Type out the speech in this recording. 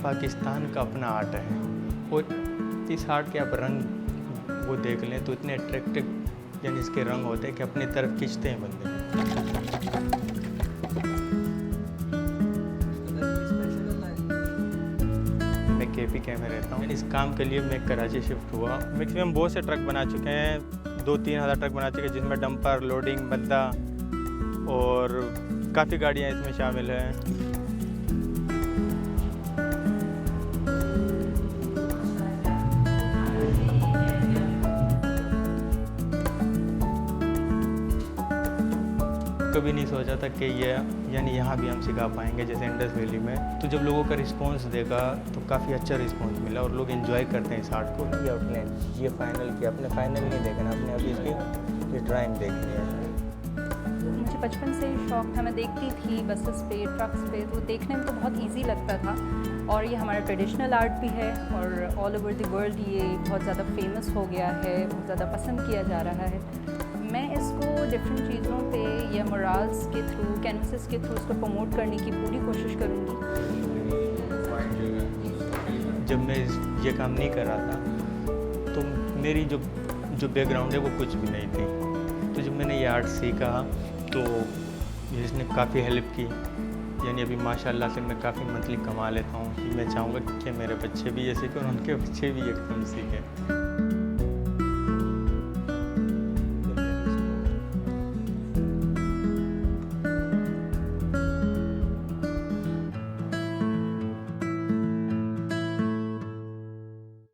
पाकिस्तान का अपना आर्ट है और इस आर्ट के आप रंग वो देख लें तो इतने अट्रैक्टिव यानी इसके रंग होते हैं कि अपनी तरफ खींचते हैं बंदे। मैं KPK में रहता हूँ। इस काम के लिए मैं कराची शिफ्ट हुआ। मैक्सिमम बहुत से ट्रक बना चुके हैं, 2-3 हज़ार ट्रक बना चुके हैं जिसमें डंपर, लोडिंग, बद्दा और काफ़ी गाड़ियाँ इसमें शामिल हैं। कभी नहीं सोचा था कि ये यानी यहाँ भी हम सिखा पाएंगे जैसे इंडस वैली में। तो जब लोगों का रिस्पांस देखा तो काफ़ी अच्छा रिस्पांस मिला और लोग एंजॉय करते हैं इस आर्ट को। ये आपने ये फाइनल किया, आपने फाइनल नहीं देखना, आपने अभी इसकी ड्राइंग देखनी है। मुझे बचपन से ही शौक था, मैं देखती थी बसेस पे, ट्रक्स पे, तो देखने में तो बहुत ईजी लगता था। और ये हमारा ट्रेडिशनल आर्ट भी है और ऑल ओवर द वर्ल्ड ये बहुत ज़्यादा फेमस हो गया है, बहुत ज़्यादा पसंद किया जा रहा है। मैं इसको डिफरेंट चीज़ों पे या मोराल्स के थ्रू, कैनवसेस के थ्रू इसको प्रमोट करने की पूरी कोशिश करूँगी। जब मैं ये काम नहीं कर रहा था तो मेरी जो बैकग्राउंड है वो कुछ भी नहीं थी। तो जब मैंने ये आर्ट सीखा तो इसने काफ़ी हेल्प की। यानी अभी माशाल्लाह से मैं काफ़ी मंथली कमा लेता हूँ। मैं चाहूँगा कि मेरे बच्चे भी ये सीखें और उनके बच्चे भी ये काम सीखें।